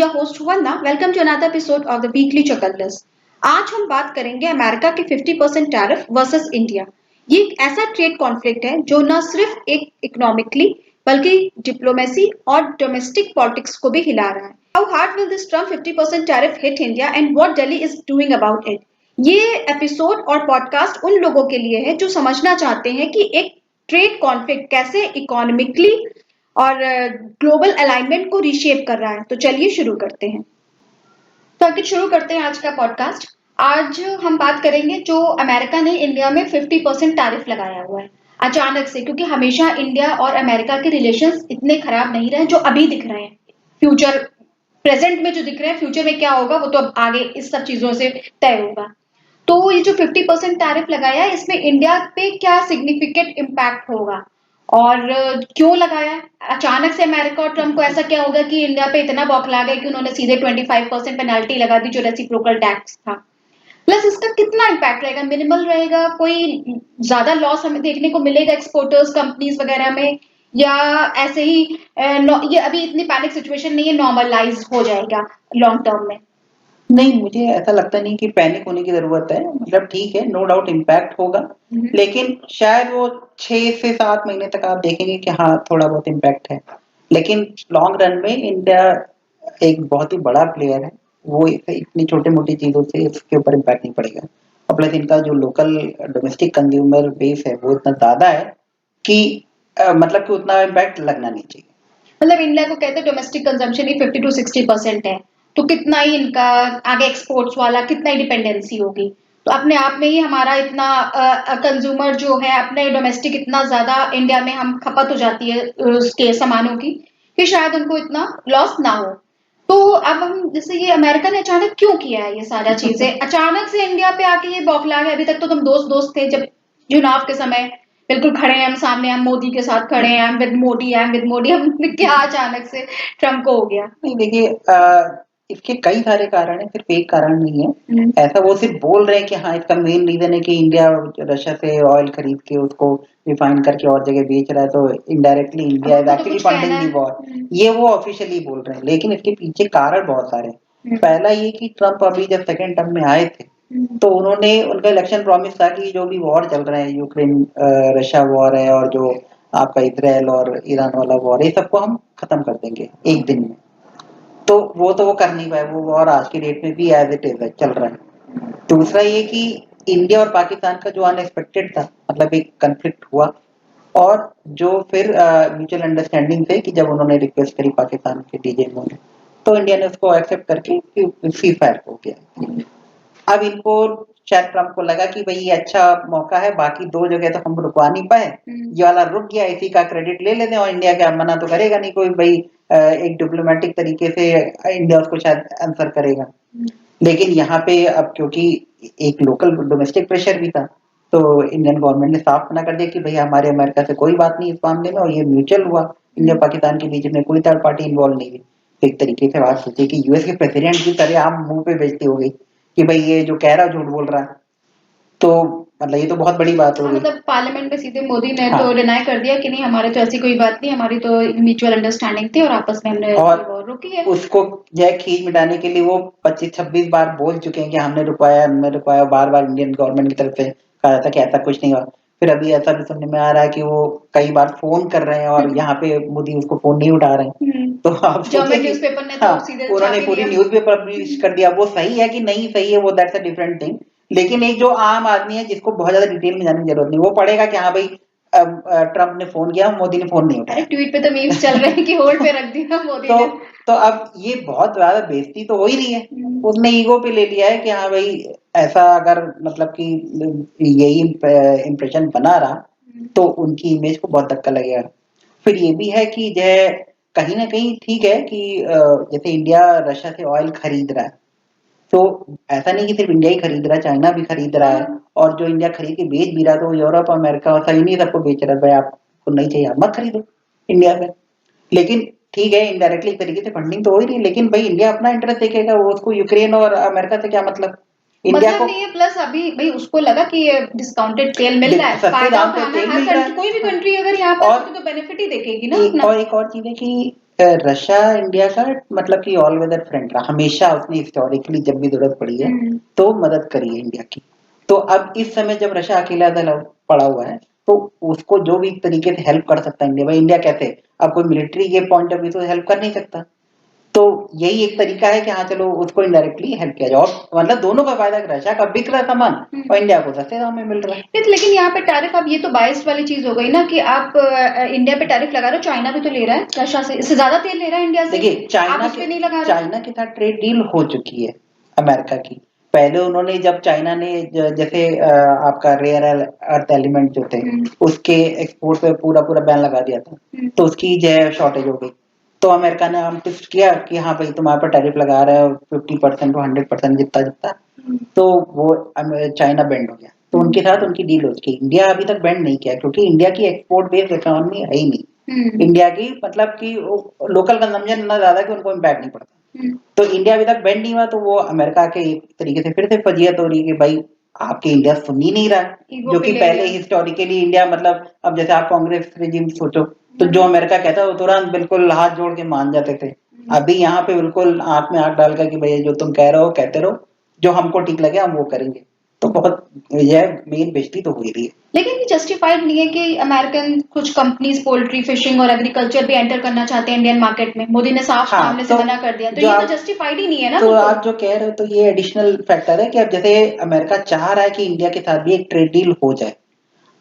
your host Vanna. Welcome to another episode of the Weekly Chakallas. आज हम बात करेंगे अमेरिका के 50% टैरिफ वर्सेस इंडिया। ये एक ऐसा ट्रेड कॉन्फ्लिक्ट है जो न सिर्फ एक इकोनॉमिकली बल्कि डिप्लोमेसी और डोमेस्टिक पॉलिटिक्स को भी हिला रहा है। How hard will this Trump 50% tariff hit India and what Delhi is doing about it? ये एपिसोड और पॉडकास्ट उन लोगों के लिए है जो समझना चाहते हैं कि एक ट्रेड कॉन्फ्लिक्ट कैसे इकोनॉमिकली और ग्लोबल अलाइनमेंट को रीशेप कर रहा है। तो चलिए शुरू करते हैं। तो आगे शुरू करते हैं आज का पॉडकास्ट। आज हम बात करेंगे जो अमेरिका ने इंडिया में 50% टैरिफ लगाया हुआ है अचानक से, क्योंकि हमेशा इंडिया और अमेरिका के रिलेशंस इतने खराब नहीं रहे जो अभी दिख रहे हैं। फ्यूचर प्रेजेंट में जो दिख रहे हैं, फ्यूचर में क्या होगा वो तो अब आगे इस सब चीजों से तय होगा। तो ये जो 50% टैरिफ लगाया है, इसमें इंडिया पे क्या सिग्निफिकेंट इम्पैक्ट होगा और क्यों लगाया? अचानक से अमेरिका और ट्रम्प को ऐसा क्या होगा कि इंडिया पे इतना बौखला गए कि उन्होंने सीधे 25% पेनल्टी लगा दी जो रेसिप्रोकल टैक्स था। प्लस इसका कितना इम्पैक्ट रहेगा? मिनिमल रहेगा? कोई ज्यादा लॉस हमें देखने को मिलेगा एक्सपोर्टर्स कंपनीज वगैरह में, या ऐसे ही ये अभी इतनी पैनिक सिचुएशन नहीं है, नॉर्मलाइज हो जाएगा लॉन्ग टर्म में? नहीं, मुझे ऐसा लगता नहीं कि पैनिक होने की जरूरत है। मतलब ठीक है, नो डाउट इम्पैक्ट होगा, लेकिन शायद वो 6 से 7 महीने तक आप देखेंगे कि हाँ थोड़ा बहुत इम्पैक्ट है, लेकिन लॉन्ग रन में इंडिया एक बहुत ही बड़ा प्लेयर है। वो इतनी छोटी मोटी चीजों से इसके ऊपर इम्पैक्ट नहीं पड़ेगा। और प्लस इनका जो लोकल डोमेस्टिक कंज्यूमर बेस है वो इतना ज्यादा है कि मतलब कि उतना इम्पैक्ट लगना नहीं चाहिए। मतलब इंडिया को कहते हैं डोमेस्टिक कंजम्पशन ही 50 to 60% है, तो कितना ही इनका आगे एक्सपोर्ट्स वाला कितना ही डिपेंडेंसी होगी। तो अपने आप में ही हमारा इतना कंज्यूमर जो है अपने डोमेस्टिक इतना ज्यादा इंडिया में हम खपत हो जाती है उसके सामानों की कि शायद उनको इतना लॉस ना हो। तो अब हम जैसे ये अमेरिका ने अचानक क्यों किया है ये सारा चीजें? अचानक से इंडिया पे आके ये बौखला गए। अभी तक तो तुम दोस्त दोस्त थे, जब चुनाव के समय बिल्कुल खड़े हैं हम सामने, हम मोदी के साथ खड़े हैं, हम विद मोदी, हम क्या अचानक से ट्रम्प को हो गया? नहीं देखिए, इसके कई सारे कारण हैं, सिर्फ एक कारण नहीं है। ऐसा वो सिर्फ बोल रहे हैं कि हाँ इसका मेन रीजन है कि इंडिया रशिया से ऑयल खरीद के उसको रिफाइन करके और जगह बेच रहा है, तो indirectly India is actually funding the war. ये वो ऑफिशियली बोल रहे हैं, लेकिन इसके पीछे कारण बहुत सारे हैं। पहला ये कि ट्रम्प अभी जब सेकेंड टर्म में आए थे तो उन्होंने उनका इलेक्शन प्रॉमिस था कि जो भी वॉर चल रहा है, यूक्रेन रशिया वॉर है और जो आपका इसराइल और ईरान वाला वॉर है, सबको हम खत्म कर देंगे एक दिन में। तो वो कर नहीं पाए, वो वॉर आज की डेट में भी एज इट इज चल रहा है। दूसरा ये कि इंडिया और पाकिस्तान का जो अनएक्सपेक्टेड था, मतलब एक कन्फ्लिक्ट हुआ और जो फिर म्यूचुअल अंडरस्टैंडिंग थे कि जब उन्होंने रिक्वेस्ट करी पाकिस्तान के डीजे ने, तो इंडिया ने उसको एक्सेप्ट करके सीज फायर हो गया। अब इनको शायद ट्रम्प को लगा कि भाई ये अच्छा मौका है, बाकी 2 जगह तो हम रुकवा नहीं पाए, ये वाला रुक गया, इसी का क्रेडिट ले लेते हैं और इंडिया क्या मना तो करेगा नहीं कोई भाई। एक डिप्लोमेटिक तरीके से इंडिया उसको शायद आंसर करेगा। लेकिन यहाँ पे अब क्योंकि एक लोकल डोमेस्टिक प्रेशर भी था, तो इंडियन गवर्नमेंट ने साफ मना कर दिया कि भाई हमारे अमेरिका से कोई बात नहीं इस मामले में, और ये म्यूचुअल हुआ, इंडिया पाकिस्तान के बीच में कोई थर्ड पार्टी इन्वॉल्व नहीं है। तो एक तरीके से बात सोचिए कि यूएस के प्रेसिडेंट की तरह आम मुंह पे बेइज्जती हो गई कि भाई ये जो कह रहा झूठ बोल रहा है। तो मतलब ये तो बहुत बड़ी बात हो गई। मतलब पार्लियामेंट में सीधे मोदी ने तो डिनाई कर दिया कि नहीं, हमारे तो ऐसी कोई बात नहीं, हमारी तो म्यूचुअल अंडरस्टैंडिंग थी और आपस में हमने और रोकी है। उसको जो खींच मिटाने के लिए वो 25-26 बार बोल चुके हैं कि हमने रुकवाया। बार बार इंडियन गवर्नमेंट की तरफ से कहा जाता कि ऐसा कुछ नहीं हुआ। फिर अभी ऐसा भी सुनने में आ रहा है कि वो कई बार फोन कर रहे हैं और यहाँ पे मोदी उसको फोन नहीं उठा रहे हैं। तो आप सोचिए न्यूज़पेपर ने हाँ, तो सीधे उन्होंने पूरी न्यूज़पेपर पब्लिश कर दिया। वो सही है कि नहीं सही है, वो दैट्स अ डिफरेंट थिंग। लेकिन एक जो आम आदमी है जिसको बहुत ज्यादा डिटेल में जाने की जरूरत नहीं, वो पढ़ेगा कि हाँ भाई ट्रम्प ने फोन किया, मोदी ने फोन नहीं उठाया। ट्वीट पे तो मीम्स चल रहे हैं कि होल्ड पे रख दिया मोदी ने। तो अब ये बहुत ज्यादा बेइज्जती तो हो ही रही है। उसने ईगो पे ले लिया है कि हाँ भाई ऐसा अगर मतलब कि यही इम्प्रेशन बना रहा तो उनकी इमेज को बहुत धक्का लगेगा। फिर ये भी है कि जो कहीं ना कहीं ठीक है कि जैसे इंडिया रशिया से ऑयल खरीद रहा है, तो ऐसा नहीं कि सिर्फ इंडिया ही खरीद रहा है, चाइना भी खरीद रहा है। और जो इंडिया खरीद के बेच भी रहा है तो यूरोप अमेरिका सही नहीं सबको बेच रहा है, भाई आपको नहीं चाहिए आप मत खरीदो इंडिया से। लेकिन ठीक है, इनडायरेक्टली एक तरीके से फंडिंग तो हो ही रही है, लेकिन भाई इंडिया अपना इंटरेस्ट देखेगा, वो उसको यूक्रेन और अमेरिका से क्या मतलब। इंडिया मतलब नहीं है। प्लस अभी भाई उसको लगा कि ये डिस्काउंटेड तेल मिल रहा है, सस्ते दाम पे तेल मिल रहा है, कोई भी कंट्री अगर यहाँ पर तो बेनिफिट ही देखेगी ना। और एक और चीज है कि रशिया इंडिया का मतलब कि ऑल वेदर फ्रेंड रहा, हमेशा उसने हिस्टोरिकली जब भी जरूरत पड़ी है तो मदद करी है इंडिया की। तो अब इस समय जब रशिया अकेला पड़ा हुआ है तो उसको जो भी तरीके से हेल्प कर सकता है इंडिया, भाई इंडिया कैसे, अब कोई मिलिट्री के पॉइंट ऑफ व्यू से हेल्प कर नहीं सकता, तो यही एक तरीका है कि हाँ चलो उसको इनडायरेक्टली हेल्प किया जाए, और मतलब दोनों का फायदा, रशिया का बिक रहा सामान और इंडिया को सस्ते दाम में मिल रहा है। लेकिन यहाँ पे टैरिफ, अब ये तो बायस्ड वाली चीज हो गई ना कि आप इंडिया पे टैरिफ लगा रहे हो, चाइना भी तो ले रहा है रशिया से, इससे ज्यादा तेल ले रहा है इंडिया से, देखिए आप उस पे नहीं लगा रहे। चाइना के साथ ट्रेड डील हो चुकी है अमेरिका की। पहले उन्होंने जब चाइना ने जैसे आपका रेयर अर्थ एलिमेंट जो थे उसके एक्सपोर्ट पे पूरा पूरा बैन लगा दिया था, तो उसकी जो है शॉर्टेज हो गई, तो अमेरिका ने हम ट्विस्ट किया कि हाँ भाई तुम्हारे पर टैरिफ लगा रहा है 50% to 100% जितना जितना, तो वो चाइना बैंड हो गया, तो उनके साथ उनकी डील हो चुकी। इंडिया अभी तक बैंड नहीं किया क्योंकि इंडिया की एक्सपोर्ट बेस्ड इकोनॉमी है ही नहीं। इंडिया की मतलब कि लोकल कंजम्पशन इतना ज्यादा कि उनको इम्पैक्ट नहीं पड़ता, तो इंडिया अभी तक बैंड नहीं हुआ, तो वो अमेरिका के एक तरीके से फिर से फजीयत हो रही है कि भाई आपके इंडिया सुन ही नहीं रहा, जो कि पहले हिस्टोरिकली इंडिया मतलब, अब जैसे आप कांग्रेस रिजीम सोचो तो जो अमेरिका कहता है वो तुरंत बिल्कुल हाथ जोड़ के मान जाते थे। अभी यहाँ पे बिल्कुल आंख में आंख डाल कर कि भैया जो तुम कह रहे हो कहते रहो, जो हमको ठीक लगे हम वो करेंगे, तो बहुत यह मेन बेइज्जती तो हुई रही है। लेकिन ये जस्टिफाइड नहीं है कि अमेरिकन कुछ कंपनीज पोल्ट्री, फिशिंग और एग्रीकल्चर भी एंटर करना चाहते हैं इंडियन मार्केट में, मोदी ने साफ सामने से मना कर दिया, तो ये तो जस्टिफाइड ही नहीं है ना। तो आप जो कह रहे हो तो ये एडिशनल फैक्टर है कि अब जैसे अमेरिका चाह रहा है कि इंडिया के साथ भी एक ट्रेड डील हो जाए,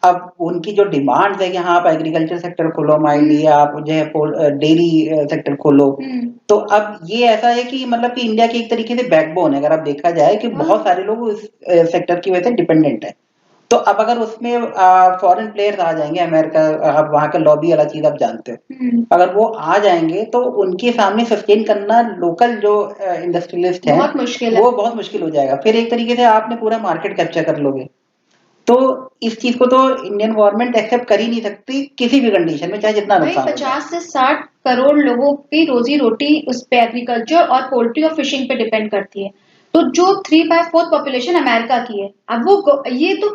अब उनकी जो डिमांड्स है कि हाँ आप एग्रीकल्चर सेक्टर खोलो हमारे लिए, आप जो है डेयरी सेक्टर खोलो, तो अब ये ऐसा है कि मतलब कि इंडिया की एक तरीके से बैकबोन है, अगर आप देखा जाए कि बहुत सारे लोग उस सेक्टर की वजह से डिपेंडेंट है। तो अब अगर उसमें फॉरेन प्लेयर्स आ जाएंगे, अमेरिका, आप वहां का लॉबी वाला चीज आप जानते हो, अगर वो आ जाएंगे तो उनके सामने सस्टेन करना लोकल जो इंडस्ट्रियलिस्ट है बहुत मुश्किल है, वो बहुत मुश्किल हो जाएगा। फिर एक तरीके से आपने पूरा मार्केट कैप्चर कर लोगे, तो इस चीज को तो इंडियन गवर्नमेंट एक्सेप्ट कर ही नहीं सकती किसी भी कंडीशन में, चाहे जितना नुकसान हो जाए। 50 से 60 करोड़ लोगों की रोजी रोटी उस पे एग्रीकल्चर और पोल्ट्री और फिशिंग पे डिपेंड करती है, तो जो 3/4 पॉपुलेशन अमेरिका की है, अब वो ये तो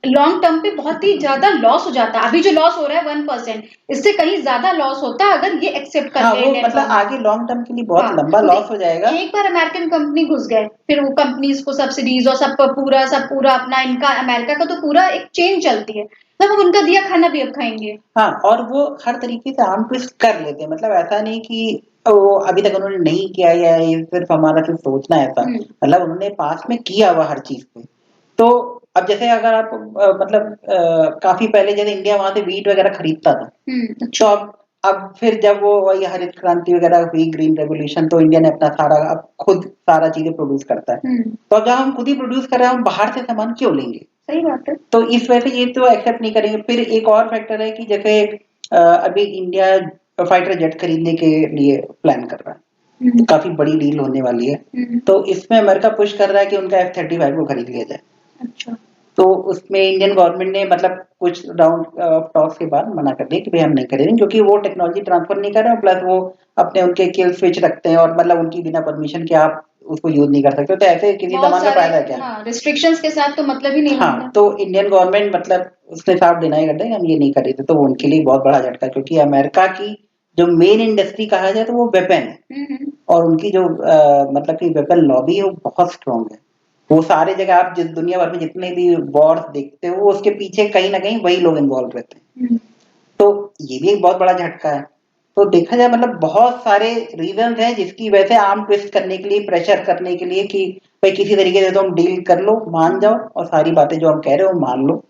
लॉन्ग टर्म पे बहुत ही ज्यादा लॉस हो जाता है। अभी जो लॉस हो रहा है 1%, इससे कहीं ज्यादा लॉस होता है अगर ये एक्सेप्ट कर ले, वो मतलब आगे लॉन्ग टर्म के लिए बहुत लंबा लॉस हो जाएगा। एक बार अमेरिकन कंपनी घुस गए, फिर वो कंपनीज को सब्सिडीज और सब पूरा अपना, इनका अमेरिका का तो पूरा एक चेन चलती है, मतलब उनका दिया खाना भी अब खाएंगे। हाँ, और वो हर तरीके से आर्म ट्विस्ट कर लेते हैं, मतलब ऐसा नहीं कि वो अभी तक उन्होंने नहीं किया या ये सिर्फ हमारा सिर्फ सोचना है, ऐसा मतलब उन्होंने पास में किया हुआ हर चीज पे। तो अब जैसे अगर आप मतलब काफी पहले जैसे इंडिया वहां से वीट वगैरह खरीदता था, तो अब फिर जब वो वही हरित क्रांति वगैरह हुई, ग्रीन रेवोल्यूशन, तो इंडिया ने अपना सारा अब खुद सारा चीजें प्रोड्यूस करता है, तो अब जब हम खुद ही प्रोड्यूस कर रहे हैं हम बाहर से सामान क्यों लेंगे। सही बात है। तो इस वजह से ये तो एक्सेप्ट नहीं करेंगे। फिर एक और फैक्टर है कि जैसे अभी इंडिया फाइटर जेट खरीदने के लिए प्लान कर रहा है, तो काफी बड़ी डील होने वाली है, तो इसमें अमेरिका पुश कर रहा है कि उनका F-35 को खरीद लिया जाए। अच्छा, तो उसमें इंडियन गवर्नमेंट ने मतलब कुछ राउंड ऑफ टॉक्स के बाद मना कर दिया कि भाई हम नहीं करेंगे, क्योंकि वो टेक्नोलॉजी ट्रांसफर नहीं कर रहे हैं, प्लस वो अपने उनके किल स्विच रखते हैं और मतलब उनकी बिना परमिशन के आप उसको यूज नहीं कर सकते, तो ऐसे किसी सामान का फायदा क्या है। रिस्ट्रिक्शंस के साथ तो मतलब ही नहीं हाँ, तो इंडियन गवर्नमेंट मतलब उसने साफ डिनाई कर दिया कि हम ये नहीं कर रहे थे, तो उनके लिए बहुत बड़ा झटका, क्योंकि अमेरिका की जो मेन इंडस्ट्री कहा जाए तो वो वेपन है, और उनकी जो मतलब की वेपन लॉबी है वो बहुत स्ट्रांग है। वो सारे जगह आप जिस दुनिया भर में जितने भी वॉर्स देखते हो उसके पीछे कहीं ना कहीं वही लोग इन्वॉल्व रहते हैं, तो ये भी एक बहुत बड़ा झटका है। तो देखा जाए मतलब बहुत सारे रीजंस हैं जिसकी वजह से आर्म ट्विस्ट करने के लिए, प्रेशर करने के लिए कि भाई किसी तरीके से तुम डील कर लो, मान जाओ, और सारी बातें जो हम कह रहे हो मान लो,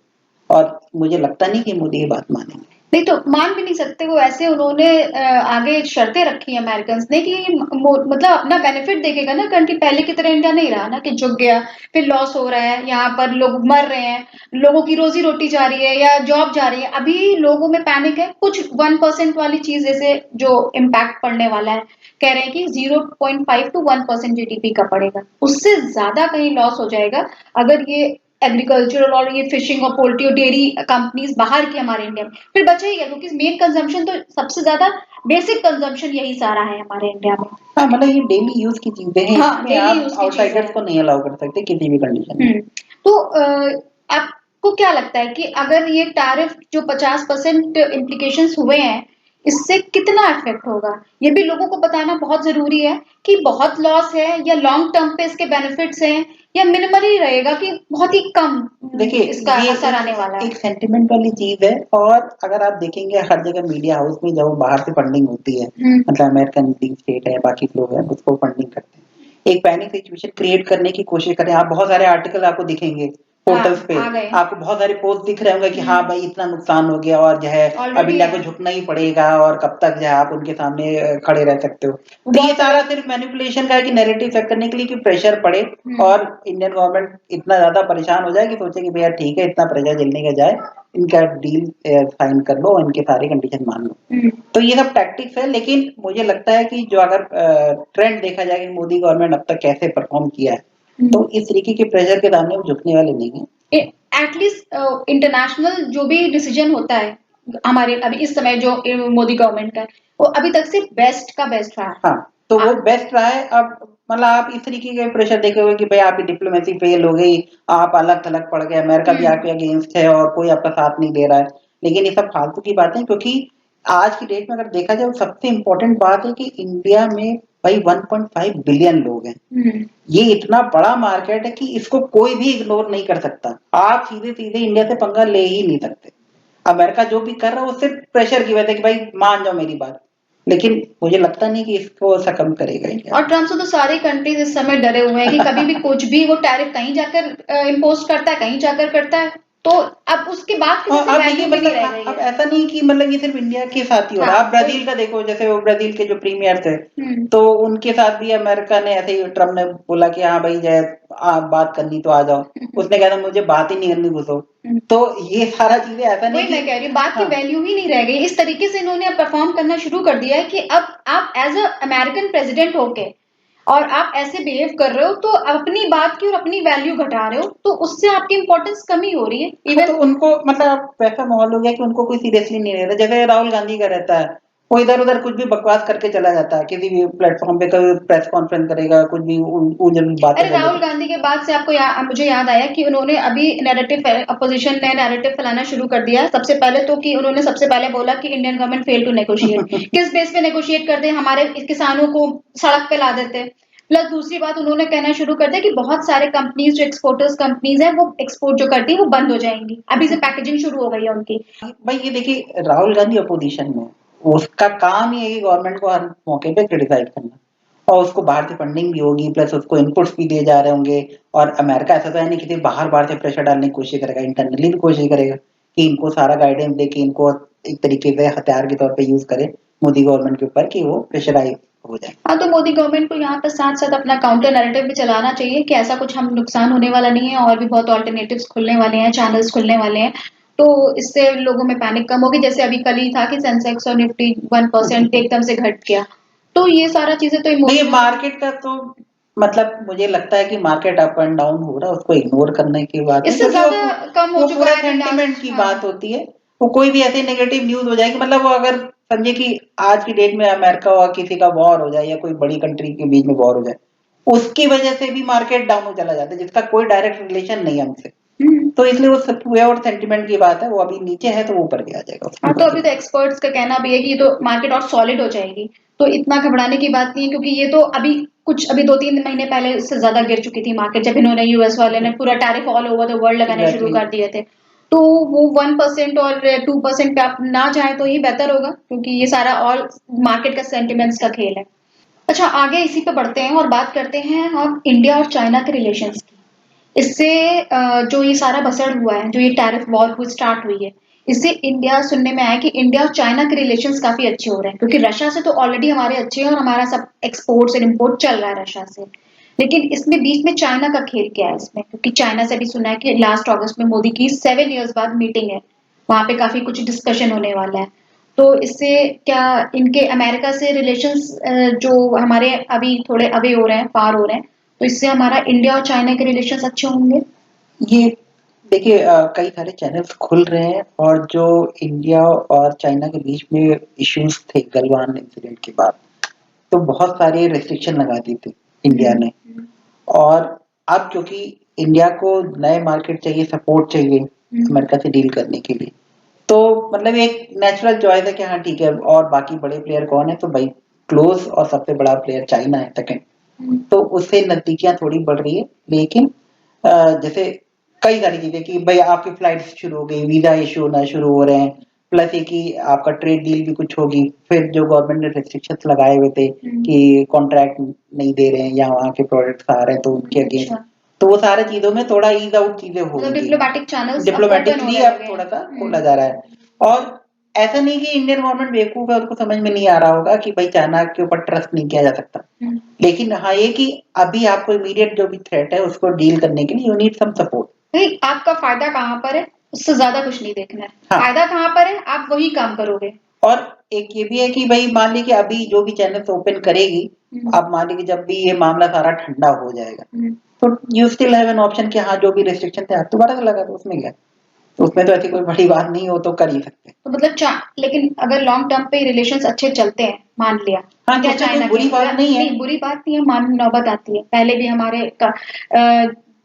और मुझे लगता नहीं कि मोदी ये बात मानेंगे। नहीं तो मान भी नहीं सकते वो, ऐसे उन्होंने आगे शर्तें रखी अमेरिकन ने कि मतलब अपना बेनिफिट देखेगा ना कंट्री, पहले की तरह इंडिया नहीं रहा ना कि झुक गया, फिर लॉस हो रहा है, यहाँ पर लोग मर रहे हैं, लोगों की रोजी रोटी जा रही है या जॉब जा रही है, अभी लोगों में पैनिक है, कुछ 1% वाली चीज जैसे जो इम्पैक्ट पड़ने वाला है, कह रहे हैं कि 0.5 to 1% जीडीपी का पड़ेगा, उससे ज्यादा कहीं लॉस हो जाएगा अगर ये एग्रीकल्चरल और ये फिशिंग और पोल्ट्री और डेयरी कंपनीज बाहर की हमारे इंडिया में, फिर बचा ही क्या, क्योंकि मेन कंजम्पशन तो सबसे ज्यादा बेसिक कंजम्पशन यही सारा है हमारे इंडिया में। हाँ, मतलब ये डेली यूज की चीजें हैं, हाँ, इसमें डेली आप यूज की आउटसाइडर्स को नहीं अलाउ कर सकते किसी भी कंडीशन में। तो आपको क्या लगता है कि अगर ये टैरिफ जो 50% इम्प्लीकेशंस हुए हैं, इससे कितना इफेक्ट होगा, ये भी लोगों को बताना बहुत जरूरी है कि बहुत लॉस है या लॉन्ग टर्म पे इसके बेनिफिट्स हैं या मिनिमल ही रहेगा कि बहुत ही कम देखिए इसका ये असर आने वाला है। एक सेंटिमेंट वाली चीज है। और अगर आप देखेंगे हर जगह मीडिया हाउस में जब बाहर से फंडिंग होती है, मतलब अमेरिकन डीप स्टेट है, बाकी लोग हैं उसको फंडिंग करते हैं, एक पैनिक सिचुएशन क्रिएट करने की कोशिश करें। आप बहुत सारे आर्टिकल आपको दिखेंगे पोर्टल्स पे, आ गए आपको बहुत सारे पोस्ट दिख रहे होंगे कि हाँ भाई इतना नुकसान हो गया और जो है अब ऑलरेडी इंडिया को है। झुकना ही पड़ेगा और कब तक जो है आप उनके सामने खड़े रह सकते हो। तो ये बहुत सारा सारे सिर्फ मैनिपुलेशन का है कि नैरेटिव सेट करने के लिए कि प्रेशर पड़े और इंडियन गवर्नमेंट इतना ज्यादा परेशान हो जाए कि सोचे कि भैया ठीक है इतना प्रेशर झेलने का जाए, इनका डील साइन कर लो और इनके सारे कंडीशन मान लो। तो ये सब टैक्टिक्स है। लेकिन मुझे लगता है कि जो अगर ट्रेंड देखा जाए कि मोदी गवर्नमेंट अब तक कैसे परफॉर्म किया है, तो इस तरीके के प्रेशर के सामने वो झुकने वाले नहीं है। एटलीस्ट इंटरनेशनल जो भी डिसीजन होता है हमारे अभी इस समय जो मोदी गवर्नमेंट का है, वो अभी तक से बेस्ट का बेस्ट रहा है। हाँ, तो वो बेस्ट रहा है। अब मतलब आप इस तरीके के प्रेशर देखे हुए कि भाई आपकी डिप्लोमेसी फेल हो गई, आप अलग थलग पड़ गए, अमेरिका भी आपके अगेंस्ट है और कोई आपका साथ नहीं दे रहा है। लेकिन ये सब फालतू की बातें, क्योंकि आज की डेट में अगर देखा जाए सबसे इम्पोर्टेंट बात है कि इंडिया में भाई 1.5 बिलियन लोग हैं। ये इतना बड़ा मार्केट है कि इसको कोई भी इग्नोर नहीं कर सकता। आप सीधे सीधे इंडिया से पंगा ले ही नहीं सकते। अमेरिका जो भी कर रहा है वो सिर्फ प्रेशर की वजह है कि भाई मान जाओ मेरी बात, लेकिन मुझे लगता नहीं कि इसको ऐसा कम करेगा इंडिया। और ट्रम्प से तो सारी कंट्रीज इस समय डरे हुए हैं कि कभी भी कुछ भी वो टैरिफ कहीं जाकर इम्पोज करता है, कहीं जाकर करता है, तो अब उसके बाद किसी से अब वैल्यू देखिए भी नहीं मतलब रह गई अब है। ऐसा नहीं कि मतलब ये सिर्फ इंडिया के साथ ही हो रहा है। आप ब्राजील का देखो, जैसे वो ब्राजील के जो प्रीमियर थे, तो उनके साथ भी अमेरिका ने ऐसे ही, ट्रम्प ने बोला कि हाँ भाई जय आप बात करनी तो आ जाओ, उसने कहा था मुझे बात ही नहीं करनी, घुसो। तो ये सारा चीजें ऐसा नहीं वही मैं कह रही हूँ, बात की हाँ, वैल्यू ही नहीं रह गई। इस तरीके से इन्होंने अब परफॉर्म करना शुरू कर दिया है कि अब आप एज अ अमेरिकन प्रेसिडेंट होके और आप ऐसे बिहेव कर रहे हो तो अपनी बात की और अपनी वैल्यू घटा रहे हो, तो उससे आपकी इंपॉर्टेंस कमी हो रही है। हाँ, तो उनको मतलब वैसा माहौल हो गया कि उनको कोई सीरियसली नहीं लेता। जैसे राहुल गांधी का रहता है, वो इधर उधर कुछ भी बकवास करके चला जाता है, किसी भी प्लेटफॉर्म पे कभी प्रेस कॉन्फ्रेंस करेगा, कुछ भी उलझन बातें अरे कर राहुल देगा। गांधी के बाद से आपको मुझे याद आया कि उन्होंने अभी नैरेटिव अपोजिशन ने नैरेटिव फैलाना शुरू कर दिया है। सबसे पहले तो कि उन्होंने सबसे पहले बोला कि Indian government fail to negotiate. किस बेस पे नेगोशिएट करते हैं, हमारे किसानों को सड़क पे ला देते हैं। प्लस दूसरी बात उन्होंने कहना शुरू कर दिया कि बहुत सारे कंपनीज जो एक्सपोर्टर्स कंपनीज है वो एक्सपोर्ट जो करती है वो बंद हो जाएंगी, अभी से पैकेजिंग शुरू हो गई है उनकी। भाई ये देखिए राहुल गांधी अपोजिशन में, उसका काम ही है कि गवर्नमेंट को हर मौके पे क्रिटिसाइज करना, और उसको बाहर से फंडिंग भी होगी, प्लस उसको इनपुट्स भी दिए जा रहे होंगे। और अमेरिका ऐसा तो है नहीं कि सिर्फ बाहर बाहर से प्रेशर डालने की कोशिश करेगा, इंटरनली भी कोशिश करेगा कि इनको सारा गाइडेंस दे के इनको एक तरीके से हथियार के तौर पे यूज करे मोदी गवर्नमेंट के ऊपर कि वो प्रेशराइज हो जाए। हाँ, तो मोदी गवर्नमेंट को यहाँ पर साथ साथ अपना काउंटर नैरेटिव भी चलाना चाहिए कि ऐसा कुछ हम नुकसान होने वाला नहीं है, और भी बहुत ऑल्टरनेटिव्स खुलने वाले हैं, चैनल्स खुलने वाले हैं। तो इससे लोगों में पैनिक कम होगी। जैसे अभी कल ही था कि सेंसेक्स और निफ्टी 1% एकदम से घट गया। तो ये सारा चीजें तो नहीं, इमोशनल। मार्केट का तो मतलब मुझे लगता है कि मार्केट अप एंड डाउन हो रहा है, उसको इग्नोर करने की बात है, इससे क्योंकि ज्यादा कम हो वो चुका पूरा है सेंटिमेंट इंडास। की हाँ। बात होती है। वो कोई भी ऐसी नेगेटिव न्यूज हो जाएगी, मतलब वो अगर समझे कि आज की डेट में अमेरिका और किसी का वॉर हो जाए या कोई बड़ी कंट्री के बीच में वॉर हो जाए, उसकी वजह से भी मार्केट डाउन हो चला जाता है, जिसका कोई डायरेक्ट रिलेशन नहीं है हमसे। तो इसलिए वो सब और सेंटिमेंट की बात है, वो अभी नीचे है तो वो ऊपर भी आ जाएगा, उसकी हाँ, तो बात अभी है। तो एक्सपर्ट्स का कहना भी है कि ये तो मार्केट और सॉलिड हो जाएगी। तो इतना घबराने की बात नहीं है, क्योंकि ये तो अभी 2-3 महीने पहले इससे ज्यादा गिर चुकी थी मार्केट, जब इन्होंने यूएस वाले ने पूरा tariff all over the world लगाने शुरू एग्जैक्टली। कर दिए थे। तो वो 1% और 2% पे आप ना जाए तो ही बेहतर होगा, क्योंकि ये सारा ऑल मार्केट का सेंटिमेंट्स का खेल है। अच्छा, आगे इसी पे बढ़ते हैं और बात करते हैं हम इंडिया और चाइना के रिलेशंस की। इससे जो ये सारा बसड़ हुआ है, जो ये टैरिफ वॉर हुई स्टार्ट हुई है, इससे इंडिया सुनने में आया कि इंडिया और चाइना के रिलेशंस काफी अच्छे हो रहे हैं, क्योंकि रशिया से तो ऑलरेडी हमारे अच्छे हैं और हमारा सब एक्सपोर्ट्स और इम्पोर्ट चल रहा है रशिया से। लेकिन इसमें बीच में चाइना का खेल क्या है इसमें, क्योंकि चाइना से भी सुना है कि लास्ट अगस्त में मोदी की 7 इयर्स बाद मीटिंग है, वहां पे काफी कुछ डिस्कशन होने वाला है। तो इससे क्या इनके अमेरिका से रिलेशंस जो हमारे अभी थोड़े अवे हो रहे हैं, पार हो रहे हैं, तो इससे हमारा इंडिया और चाइना के रिलेशंस अच्छे होंगे। ये देखिए कई सारे चैनल्स खुल रहे हैं, और जो इंडिया और चाइना के बीच में इश्यूज थे गलवान इंसिडेंट के बाद, तो बहुत सारे रेस्ट्रिक्शन लगा दी थी इंडिया ने। और अब क्योंकि इंडिया को नए मार्केट चाहिए, सपोर्ट चाहिए अमेरिका से डील करने के लिए, तो मतलब एक नेचुरल चॉइस है कि हाँ ठीक है, और बाकी बड़े प्लेयर कौन है, तो भाई क्लोज और सबसे बड़ा प्लेयर चाइना है सेकंड। तो उससे नजदीकियां थोड़ी बढ़ रही है, लेकिन जैसे कई सारी चीजें कि भाई आपकी फ्लाइट शुरू हो गई, वीजा इशू होना शुरू हो रहे हैं, प्लस ये कि आपका ट्रेड डील भी कुछ होगी, फिर जो गवर्नमेंट ने रेस्ट्रिक्शंस लगाए हुए थे कि कॉन्ट्रैक्ट नहीं दे रहे हैं या वहाँ के प्रोडक्ट्स आ रहे हैं तो उनके अगेंस्ट, अच्छा, तो वो सारी चीजों में थोड़ा ईज आउट चीजें हो मतलब रही है, डिप्लोमेटिक चैनल्स अब ओपन डिप्लोमेटिकली होने अब लगे थोड़ा सा खोला हैं। जा रहा है। और ऐसा नहीं कि इंडियन गवर्नमेंट बेवकूफ है, उसको समझ में नहीं आ रहा होगा कि भाई चाइना के ऊपर ट्रस्ट नहीं किया जा सकता, लेकिन हाँ ये कि अभी आपको इमीडिएट जो भी थ्रेट है उसको डील करने के लिए यू नीड सम सपोर्ट। भाई आपका फायदा कहाँ पर है, उससे ज्यादा कुछ नहीं देखना है। हाँ, फायदा कहाँ पर है, आप वही काम करोगे। और एक ये भी है कि भाई मान ली कि अभी जो भी चैनल ओपन करेगी, अब मान ली कि जब भी ये मामला सारा ठंडा हो जाएगा, तो you still have an option कि हाँ जो भी रेस्ट्रिक्शन थे आप दोबारा से लगा दो, उसमें क्या, तो उसमें तो ऐसी कोई बड़ी बात नहीं हो, तो कर ही सकते हैं। तो मतलब लेकिन अगर लॉन्ग टर्म पे रिलेशंस अच्छे चलते हैं, मान लिया हाँ, तो इंडिया उसमें कोई चाइना के, बुरी बात नहीं है। नहीं बुरी बात नहीं है, मान नौबत आती है। पहले भी हमारे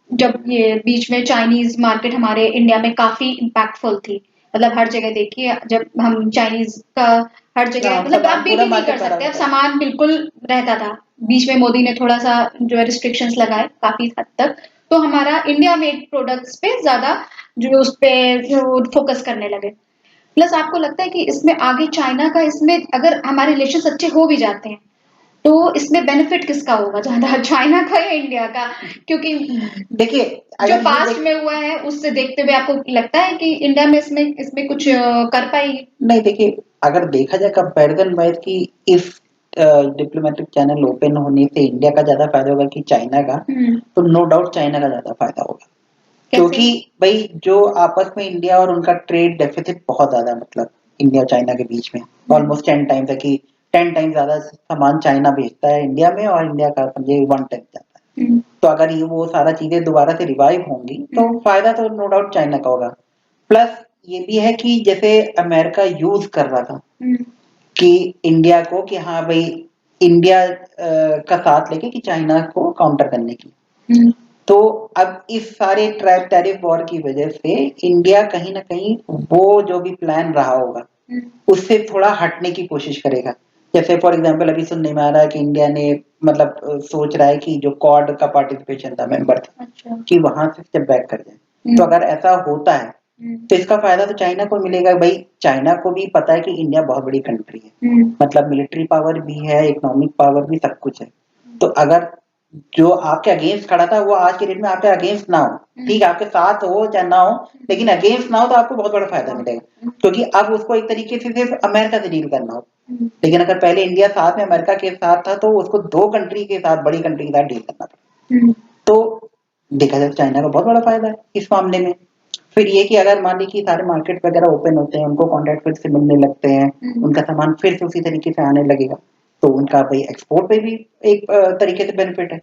जब ये बीच में चाइनीज मार्केट हमारे इंडिया में काफी इम्पैक्टफुल थी, मतलब हर जगह देखिए जब हम चाइनीज का हर जगह, मतलब आप सामान बीट पूरा ही नहीं कर मार्केट भरा सकते, हुआ अब था। सामान बिल्कुल रहता था। बीच में मोदी ने थोड़ा सा जो है रिस्ट्रिक्शंस लगाए काफी हद तक, तो हमारा इंडिया मेड प्रोडक्ट्स पे ज्यादा जो उस पे जो फोकस करने लगे। प्लस आपको लगता है कि इसमें आगे चाइना का, इसमें अगर हमारे रिलेशन अच्छे हो भी जाते हैं तो इसमें बेनिफिट किसका होगा ज्यादा, चाइना का या इंडिया का? क्योंकि देखिए, जो अगर ये पास्ट देख में हुआ है उससे देखते हुए आपको लगता है कि इंडिया में इसमें इसमें कुछ कर पाएगी? नहीं, देखिए अगर देखा जाए कंपैरिजन वाइज कि इस डिप्लोमेटिक चैनल ओपन होने से इंडिया का ज्यादा फायदा होगा कि चाइना का, तो नो डाउट चाइना का ज्यादा फायदा होगा, कैसे? क्योंकि भाई जो आपस में इंडिया और उनका ट्रेड डेफिसिट बहुत ज्यादा है, मतलब इंडिया और चाइना के बीच में ऑलमोस्ट 10 टाइम्स है कि 10 टाइम्स ज्यादा सामान चाइना भेजता है इंडिया में, और इंडिया का समझे 1 टाइम जाता है। तो अगर ये वो सारा चीजें दोबारा से रिवाइव होंगी तो फायदा तो नो डाउट चाइना का होगा। प्लस ये भी है कि जैसे अमेरिका यूज कर रहा था कि इंडिया को कि हाँ भाई इंडिया का साथ लेके कि चाइना को काउंटर करने की, तो अब इस सारे टैरिफ वॉर की वजह से इंडिया कहीं ना कहीं वो जो भी प्लान रहा होगा उससे थोड़ा हटने की कोशिश करेगा। जैसे फॉर एग्जांपल अभी सुनने में आ रहा है कि इंडिया ने मतलब सोच रहा है कि जो क्वाड का पार्टिसिपेशन था, मेंबर था, अच्छा। कि वहां से स्टेप बैक कर जाए। तो अगर ऐसा होता है तो इसका फायदा तो चाइना को मिलेगा। भाई चाइना को भी पता है कि इंडिया बहुत बड़ी कंट्री है, मतलब मिलिट्री पावर भी है, इकोनॉमिक पावर भी, सब कुछ है। तो अगर जो आपके अगेंस्ट खड़ा था वो आज के डेट में आपके अगेंस्ट ना हो, ठीक है आपके साथ हो चाहे ना हो, लेकिन अगेंस्ट ना हो, तो आपको बहुत बड़ा फायदा मिलेगा, क्योंकि अब उसको एक तरीके से सिर्फ अमेरिका से डील करना हो। लेकिन अगर पहले इंडिया साथ में अमेरिका के साथ था तो उसको दो कंट्री के साथ, बड़ी कंट्री के साथ डील करना पड़ा। तो देखा जाए तो चाइना का बहुत बड़ा फायदा है इस मामले में। फिर ये कि अगर मान ली कि सारे मार्केट वगैरह ओपन होते हैं, उनको कॉन्ट्रैक्ट फिर से मिलने लगते हैं, उनका सामान फिर से उसी तरीके से आने लगेगा, तो उनका भाई एक्सपोर्ट पे भी एक तरीके से बेनिफिट है।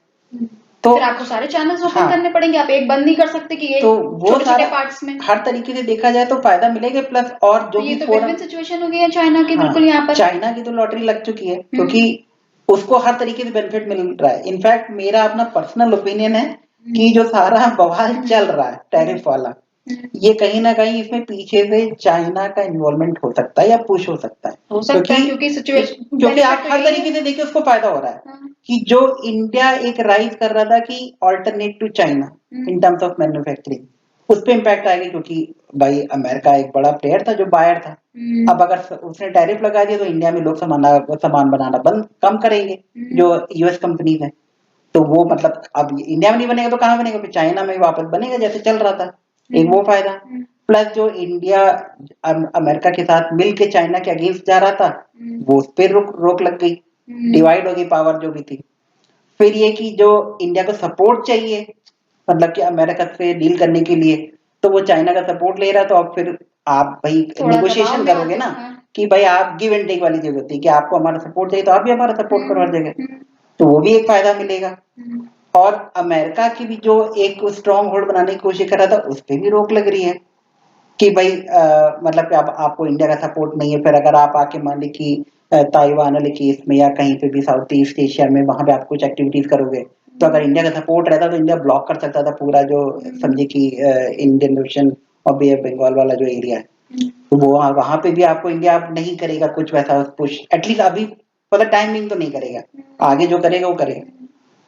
तो फिर आपको सारे चैनल्स ओपन हाँ, करने पड़ेंगे, आप एक बंद नहीं कर सकते कि ये तो वो छोटे छोटे सारा पार्ट्स में। हर तरीके से देखा जाए तो फायदा मिलेगा, प्लस और तो जो ये भी तो विन फोरम। विन सिचुएशन हो गई है चाइना की, हाँ, बिल्कुल यहाँ पर। चाइना की तो लॉटरी लग चुकी है, क्योंकि उसको हर तरीके से बेनिफिट मिल रहा है। इनफैक्ट मेरा अपना पर्सनल ओपिनियन है कि जो सारा बवाल चल रहा है टैरिफ वाला, ये कहीं ना कहीं इसमें पीछे से चाइना का इन्वॉल्वमेंट हो सकता है या पुश हो सकता है, हो सकता है क्योंकि सिचुएशन, क्योंकि आप बेनिफिट तो हर यही तरीके है। से देखिए उसको फायदा हो रहा है कि जो इंडिया एक राइज कर रहा था कि alternate to China in terms of manufacturing, उस पर इम्पैक्ट आएगा, क्योंकि भाई अमेरिका एक बड़ा प्लेयर था जो बायर था। अब अगर उसने टैरिफ लगा दिया तो इंडिया में लोग सामान बनाना बंद कम करेंगे, जो यूएस कंपनीज है। तो वो मतलब अब इंडिया में नहीं बनेगा तो कहाँ बनेगा, फिर चाइना में वापस बनेगा जैसे चल रहा था। एक वो फायदा, प्लस जो इंडिया अमेरिका के साथ मिल के चाइना के अगेंस्ट जा रहा था, वो उस पर रोक लग गई, डिवाइड हो गई पावर जो भी थी। फिर ये कि जो इंडिया को सपोर्ट चाहिए, मतलब कि अमेरिका से डील करने के लिए, तो वो चाइना का सपोर्ट ले रहा, तो अब फिर आप भाई थोड़ा दबाव निगोशिएशन में करोगे आते ना, हैं। कि भाई आप गिव एंड टेक वाली चीज होती है कि आपको हमारा सपोर्ट चाहिए तो आप भी हमारा सपोर्ट करो हर जगह, तो वो भी एक फायदा मिलेगा। और अमेरिका की भी जो एक स्ट्रॉन्ग होल्ड बनाने की कोशिश कर रहा था, उस पर भी रोक लग रही है कि भाई मतलब कि अब आपको इंडिया का सपोर्ट नहीं है, फिर अगर आप आके मान ली कि ताइवान वाले केस में या कहीं पे भी साउथ ईस्ट एशिया में वहां पे आप कुछ एक्टिविटीज करोगे, तो अगर इंडिया का सपोर्ट रहता तो इंडिया ब्लॉक कर सकता था पूरा जो समझे कि इंडियन ओशन और बे ऑफ बंगाल वाला जो एरिया है, तो वो वहां पे भी आपको इंडिया अब नहीं करेगा कुछ वैसा पुश, एटलीस्ट अभी फॉर द टाइमिंग तो नहीं करेगा, आगे जो करेगा वो करेगा।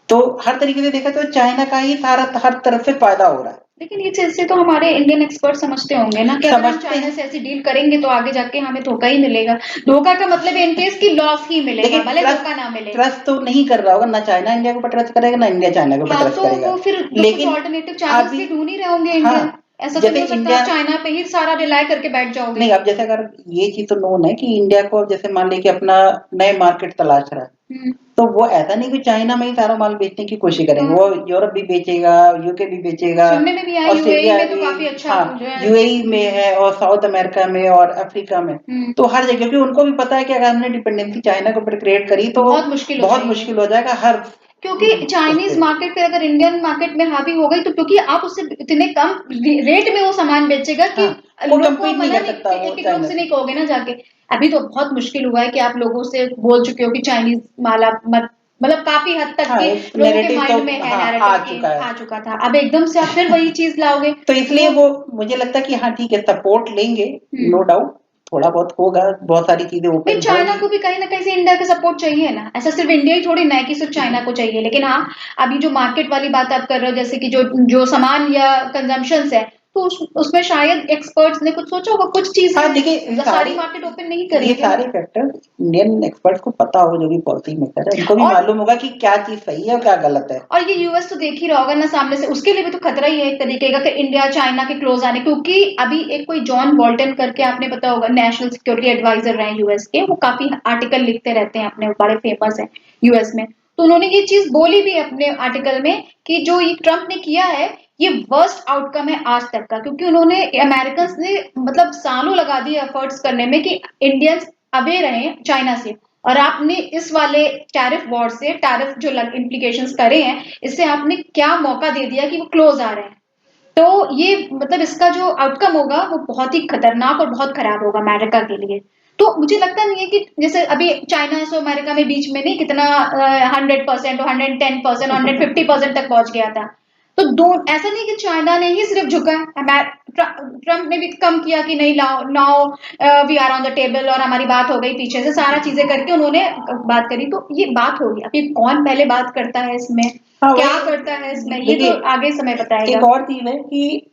तो हर तरीके से देखा तो चाइना का ही सारा हर तरफ से फायदा हो रहा है। लेकिन ये चीज़ से तो हमारे इंडियन एक्सपर्ट समझते होंगे ना कि अगर हम समझते चाइना हैं, से ऐसी डील करेंगे तो आगे जाके हमें धोखा ही मिलेगा। धोखा का मतलब इन केस की लॉस ही मिलेगा, लेकिन भले ट्रस्ट धोखा ना मिले। ट्रस्ट तो नहीं कर रहा होगा ना, चाइना इंडिया को ट्रस्ट करेगा ना इंडिया चाइना को हाँ, ट्रस्ट तो करेगा। वो फिर तो कुछ लेकिन ऑल्टरनेटिव चैनल्स अभी भी ढूंढ ही रहे होंगे हाँ, इंडिया। ऐसा तो जैसे नहीं हो सकता इंडिया आप चाइना पे ही सारा रिलाय करके बैठ जाओगे। नहीं, अब जैसे अगर ये चीज तो नोन है कि इंडिया को अब जैसे मान लीजिए कि अपना नए मार्केट तलाश रहा है, हम्म, तो वो ऐसा नहीं कि चाइना में ही सारा माल बेचने की कोशिश करेंगे, हाँ। वो यूरोप भी बेचेगा, यूके भी बेचेगा, सुनने में भी आया यूएई ऑस्ट्रेलिया में तो भी, काफी अच्छा हाँ जो है। यूएई में है और साउथ अमेरिका में और अफ्रीका में, तो हर जगह, क्योंकि उनको भी पता है कि अगर हमने डिपेंडेंसी चाइना के ऊपर क्रिएट करी तो बहुत मुश्किल हो बहुत जाएगी। मुश्किल हो जाएगा हर क्योंकि उस चाइनीज पे। मार्केट पे अगर इंडियन मार्केट में हावी हो गई तो क्योंकि आप उससे इतने कम रेट में वो सामान बेचेगा कि हाँ, कोई लोग को कम्पीट नहीं मना कर नहीं सकता वो कि लोग चाइना से से। नहीं कहोगे ना जाके। अभी तो बहुत मुश्किल हुआ है कि आप लोगों से बोल चुके हो कि चाइनीज माल आप मत, मतलब काफी हद तक हाँ, कि एक लोगों के नैरेटिव तो माइंड में है हाँ आ नैरेटिव कि चुका है। आ चुका था। अब एकदम से आप फिर वही चीज लाओगे तो इसलिए वो। वो मुझे लगता है कि हाँ ठीक है, सपोर्ट लेंगे, नो डाउट, थोड़ा बहुत होगा, बहुत सारी चीजें नहीं, ओपन चाइना होगी। को भी कहीं ना कहीं से इंडिया का सपोर्ट चाहिए ना, ऐसा सिर्फ इंडिया ही थोड़ी ना है कि सिर्फ चाइना को चाहिए। लेकिन हाँ, अभी जो मार्केट वाली बात आप कर रहे हो, जैसे कि जो जो सामान या कंजम्पशन है, तो उसमें शायद एक्सपर्ट्स ने कुछ सोचा होगा, कुछ चीजें हाँ देखिए, सारी मार्केट ओपन नहीं ये करेंगे ना। सारे फैक्टर इंडियन एक्सपर्ट्स को पता हो, जो भी पॉलिसी मेकर है उनको भी और मालूम होगा कि क्या चीज सही है और क्या गलत है। और ये यूएस तो देख ही रहा होगा ना सामने से, उसके लिए भी तो खतरा ही है एक तरीके का कि इंडिया चाइना के क्लोज आने। क्योंकि अभी एक कोई जॉन बोल्टन करके, आपने पता होगा, नेशनल सिक्योरिटी एडवाइजर रहे यूएस के, वो काफी आर्टिकल लिखते रहते हैं अपने, बड़े फेमस है यूएस में। तो उन्होंने ये चीज बोली भी अपने आर्टिकल में कि जो ये ट्रम्प ने किया है ये वर्स्ट आउटकम है आज तक का। क्योंकि उन्होंने, अमेरिकन ने मतलब सालों लगा दिए एफर्ट्स करने में कि इंडियंस अवे रहे चाइना से, और आपने इस वाले टैरिफ वॉर से, टैरिफ जो इम्प्लीकेशंस करे हैं, इससे आपने क्या मौका दे दिया कि वो क्लोज आ रहे हैं। तो ये मतलब इसका जो आउटकम होगा वो बहुत ही खतरनाक और बहुत खराब होगा अमेरिका के लिए। तो मुझे लगता नहीं है कि जैसे अभी चाइना से अमेरिका में बीच में नहीं कितना 100% और 110%, 150% तक पहुंच गया था। तो दो, ऐसा नहीं कि चाइना ने ही सिर्फ झुका है, ट्रम्प ने भी कम किया कि नहीं, लाओ now we are on the table, और हमारी बात हो गई, पीछे से सारा चीजें करके उन्होंने बात करी। तो ये बात होगी, अभी कौन पहले बात करता है इसमें, हाँ क्या वही, करता है इसमें, ये तो देखिए आगे समय एक बताएगा। और चीज है कि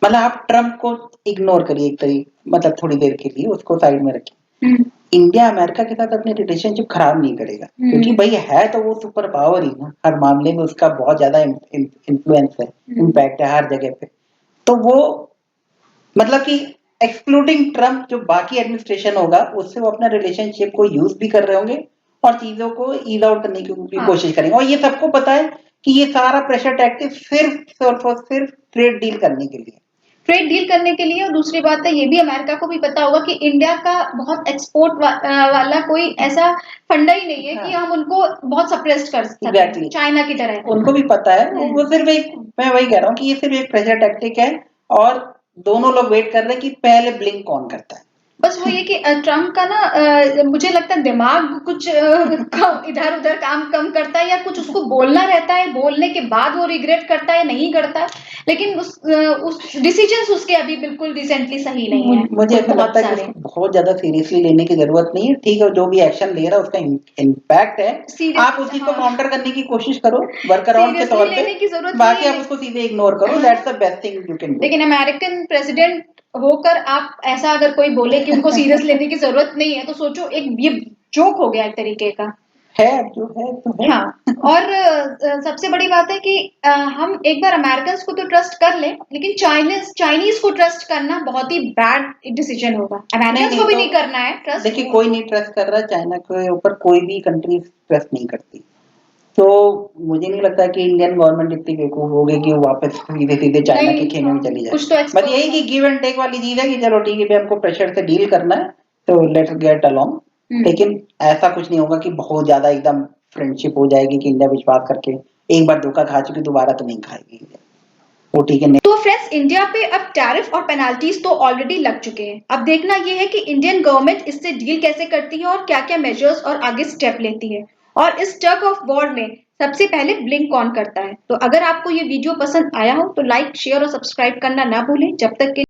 मतलब आप ट्रम्प को इग्नोर करिए एक तरीके, मतलब थोड़ी देर के लिए उसको साइड में रखिए। हम्म, इंडिया अमेरिका के साथ अपने रिलेशनशिप खराब नहीं करेगा, क्योंकि भाई है तो वो सुपर पावर ही ना, हर मामले में उसका बहुत ज्यादा इन्फ्लुएंस है, इम्पैक्ट है हर जगह पे। तो वो मतलब कि एक्सक्लूडिंग ट्रम्प जो बाकी एडमिनिस्ट्रेशन होगा उससे वो अपना रिलेशनशिप को यूज भी कर रहे होंगे और चीजों को ईज आउट करने की हाँ, कोशिश करेंगे। और ये सबको पता है कि ये सारा प्रेशर टैक्टिक सिर्फ और सिर्फ ट्रेड डील करने के लिए। ट्रेड डील करने के लिए। और दूसरी बात है, ये भी अमेरिका को भी पता होगा कि इंडिया का बहुत एक्सपोर्ट वाला कोई ऐसा फंडा ही नहीं है कि हाँ हम उनको बहुत सप्रेस्ड कर सकें एग्जैक्टली, चाइना की तरह। उनको भी पता है, वो सिर्फ एक, मैं वही कह रहा हूँ कि ये सिर्फ एक प्रेशर टैक्टिक है और दोनों लोग वेट कर रहे हैं कि पहले ब्लिंक कौन करता है। बस वो ये कि ट्रम्प का ना मुझे लगता है दिमाग कुछ इधर उधर काम कम करता है, या कुछ उसको बोलना रहता है, बोलने के बाद वो रिग्रेट करता है, नहीं करता है। लेकिन उस डिसीजंस उसके अभी बिल्कुल रिसेंटली सही नहीं है, मुझे ऐसा बहुत लगता है कि सारे। उसको बहुत ज्यादा सीरियसली लेने की जरूरत नहीं है। ठीक है, जो भी एक्शन ले रहा है उसका इम्पैक्ट है, आप सीरियस उसी को हाँ, काउंटर करने की कोशिश करो वर्क अराउंड के सीरियसली तौर पे, लेने की जरूरत नहीं बाकी है आप उसको सीधे इग्नोर करो, that's the best thing you can do. लेकिन अमेरिकन प्रेसिडेंट होकर आप ऐसा अगर कोई बोले कि उनको सीरियस लेने की जरूरत नहीं है, तो सोचो, एक ये जोक हो गया एक तरीके का। है जो है तो है। हाँ, और सबसे बड़ी बात है कि हम एक बार अमेरिकन को तो ट्रस्ट कर लें, लेकिन चाइनीज को ट्रस्ट करना बहुत ही बैड डिसीजन होगा। नहीं अमेरिकन को नहीं, भी तो नहीं करना है ट्रस्ट देखिए वो। कोई नहीं ट्रस्ट कर रहा चाइना के ऊपर, कोई भी कंट्री ट्रस्ट नहीं करती। तो मुझे नहीं लगता कि इंडियन गवर्नमेंट इतनी बेवकूफ होगी कि वो वापस सीधे सीधे चाइना के नहीं, खेमे हाँ, में चली जाए। कुछ तो बस एक्सपर्ट यही कि गिव एंड टेक वाली चीज है कि चलो ठीक है भाई, हमको प्रेशर से डील करना है तो लेट्स गेट अलोंग। लेकिन ऐसा कुछ नहीं होगा कि बहुत ज्यादा एकदम फ्रेंडशिप हो जाएगी कि इंडिया विश्वास करके, एक बार धोखा खा चुकी दोबारा तो नहीं खाएगी इंडिया, वो ठीक है। तो फ्रेंड्स, इंडिया पे अब टैरिफ और पेनाल्टीज तो ऑलरेडी लग चुके हैं। अब देखना ये है कि इंडियन गवर्नमेंट इससे डील कैसे करती है और क्या-क्या मेजर्स और आगे स्टेप लेती है। और इस टग ऑफ वॉर में सबसे पहले ब्लिंक कौन करता है। तो अगर आपको ये वीडियो पसंद आया हो तो लाइक, शेयर और सब्सक्राइब करना ना भूलें। जब तक के